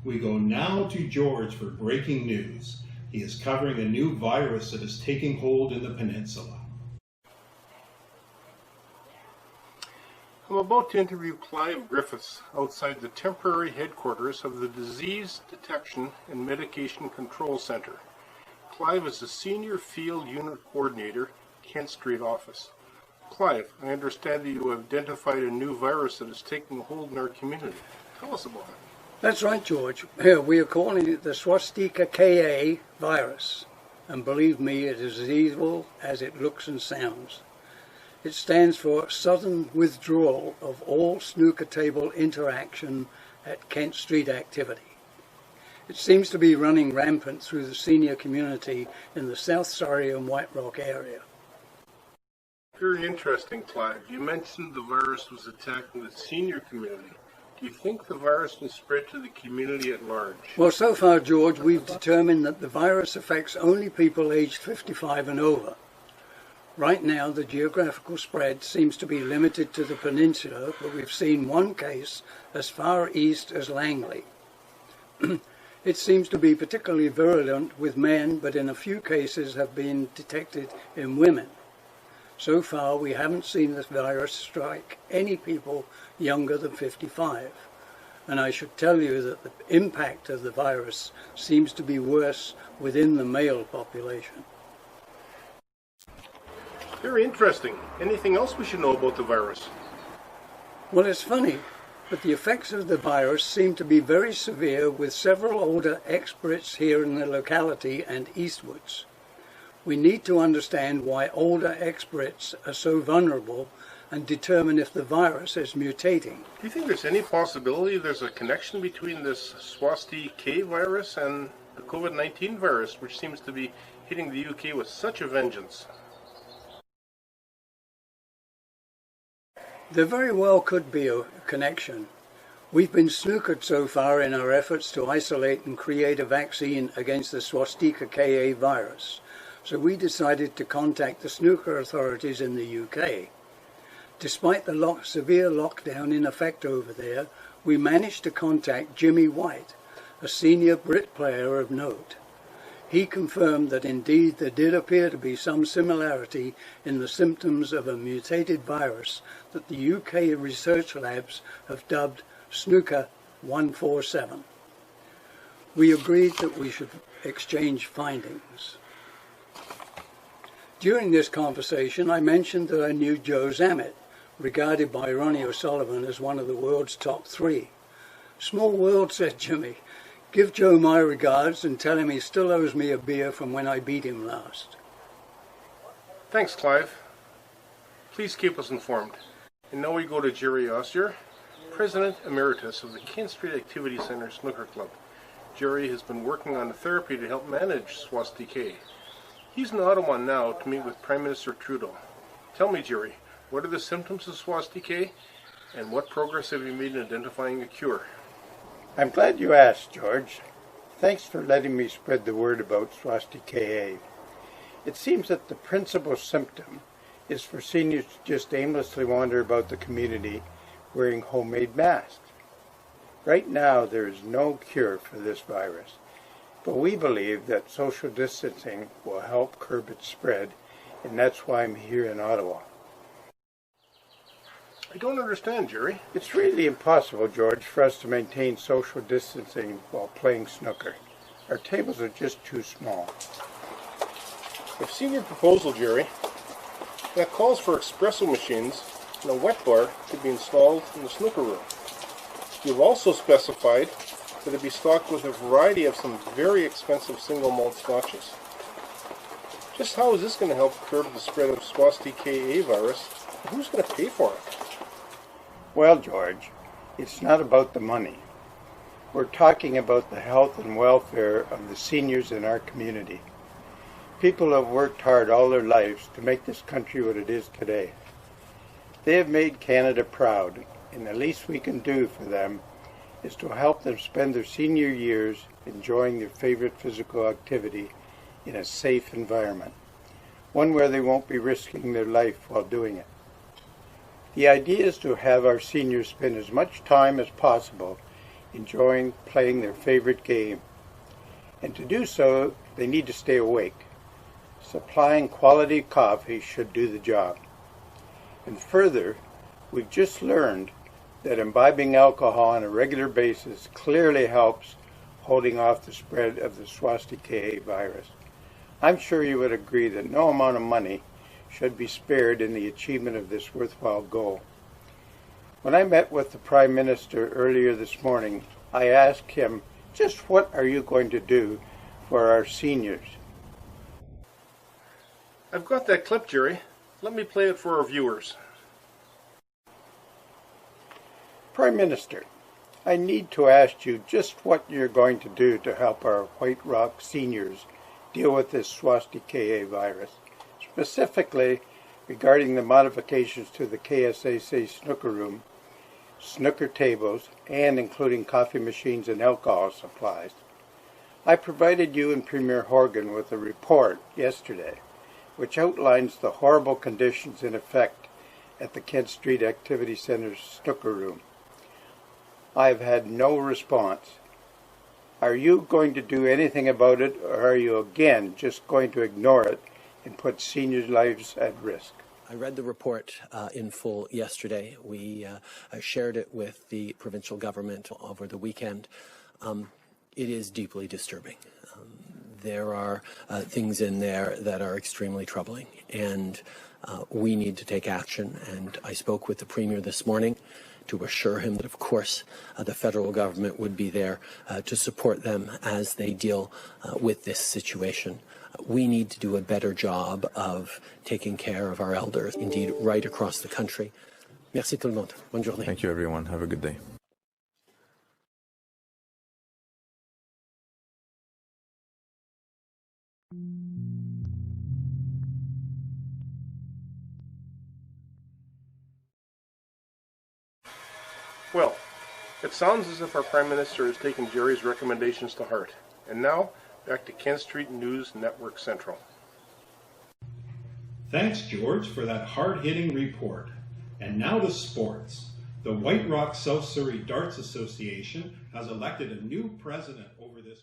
We go now to George for breaking news. He is covering a new virus that is taking hold in the peninsula. I'm about to interview Clive Griffiths outside the temporary headquarters of the Disease Detection and Medication Control Center. Clive is the Senior Field Unit Coordinator, Kent Street office. Clive, I understand that you have identified a new virus that is taking hold in our community. Tell us about it. That's right, George. We are calling it the Swasti-Ka virus. And believe me, it is as evil as it looks and sounds. It stands for Sudden Withdrawal of All Snooker Table Interaction at Kent Street Activity. It seems to be running rampant through the senior community in the South Surrey and White Rock area. Very interesting, Clive. You mentioned the virus was attacking the senior community. Do you think the virus will spread to the community at large? Well, so far, George, we've determined that the virus affects only people aged 55 and over. Right now, the geographical spread seems to be limited to the peninsula, but we've seen one case as far east as Langley. It seems to be particularly virulent with men, but in a few cases have been detected in women. So far, we haven't seen this virus strike any people younger than 55. And I should tell you that the impact of the virus seems to be worse within the male population. Very interesting. Anything else we should know about the virus? Well, it's funny, but the effects of the virus seem to be very severe with several older experts here in the locality and eastwards. We need to understand why older experts are so vulnerable and determine if the virus is mutating. Do you think there's any possibility there's a connection between this Swasti-Ka virus and the COVID-19 virus, which seems to be hitting the UK with such a vengeance? There very well could be a connection. We've been snookered so far in our efforts to isolate and create a vaccine against the Swasti-Ka virus, so we decided to contact the snooker authorities in the UK. Despite the severe lockdown in effect over there, we managed to contact Jimmy White, a senior Brit player of note. He confirmed that indeed there did appear to be some similarity in the symptoms of a mutated virus that the UK research labs have dubbed Snooker 147. We agreed that we should exchange findings. During this conversation, I mentioned that I knew Joe Zammit, regarded by Ronnie O'Sullivan as one of the world's top 3. Small world, said Jimmy. Give Joe my regards and tell him he still owes me a beer from when I beat him last. Thanks, Clive. Please keep us informed. And now we go to Jerry Ossier, President Emeritus of the Kent Street Activity Center Snooker Club. Jerry has been working on a therapy to help manage Swasti-Ka. He's in Ottawa now to meet with Prime Minister Trudeau. Tell me, Jerry, what are the symptoms of Swasti-Ka, and what progress have you made in identifying a cure? I'm glad you asked, George. Thanks for letting me spread the word about Swasti-Ka. It seems that the principal symptom is for seniors to just aimlessly wander about the community wearing homemade masks. Right now, there is no cure for this virus, but we believe that social distancing will help curb its spread, and that's why I'm here in Ottawa. I don't understand, Jerry. It's really impossible, George, for us to maintain social distancing while playing snooker. Our tables are just too small. I've seen your proposal, Jerry. That calls for espresso machines and a wet bar to be installed in the snooker room. You've also specified that it be stocked with a variety of some very expensive single malt scotches. Just how is this going to help curb the spread of Swasti-Ka virus? And who's going to pay for it? Well, George, it's not about the money. We're talking about the health and welfare of the seniors in our community. People have worked hard all their lives to make this country what it is today. They have made Canada proud, and the least we can do for them is to help them spend their senior years enjoying their favorite physical activity in a safe environment, one where they won't be risking their life while doing it. The idea is to have our seniors spend as much time as possible enjoying playing their favorite game. And to do so, they need to stay awake. Supplying quality coffee should do the job. And further, we've just learned that imbibing alcohol on a regular basis clearly helps holding off the spread of the Swasti-Ka virus. I'm sure you would agree that no amount of money should be spared in the achievement of this worthwhile goal. When I met with the Prime Minister earlier this morning, I asked him, just what are you going to do for our seniors? I've got that clip, Jerry. Let me play it for our viewers. Prime Minister, I need to ask you just what you're going to do to help our White Rock seniors deal with this Swasti-Ka virus, specifically regarding the modifications to the KSAC snooker room, snooker tables, and including coffee machines and alcohol supplies. I provided you and Premier Horgan with a report yesterday which outlines the horrible conditions in effect at the Kent Street Activity Centre's snooker room. I've had no response. Are you going to do anything about it, or are you again just going to ignore it and put seniors' lives at risk? I read the report in full yesterday. We shared it with the provincial government over the weekend. It is deeply disturbing. There are things in there that are extremely troubling, and we need to take action. And I spoke with the Premier this morning to assure him that, of course, the federal government would be there to support them as they deal with this situation. We need to do a better job of taking care of our elders, indeed, right across the country. Merci tout le monde. Bonne journée. Thank you, everyone. Have a good day. Well, it sounds as if our Prime Minister has taken Jerry's recommendations to heart. And now, back to Kent Street News Network Central. Thanks, George, for that hard-hitting report. And now to sports. The White Rock South Surrey Darts Association has elected a new president over this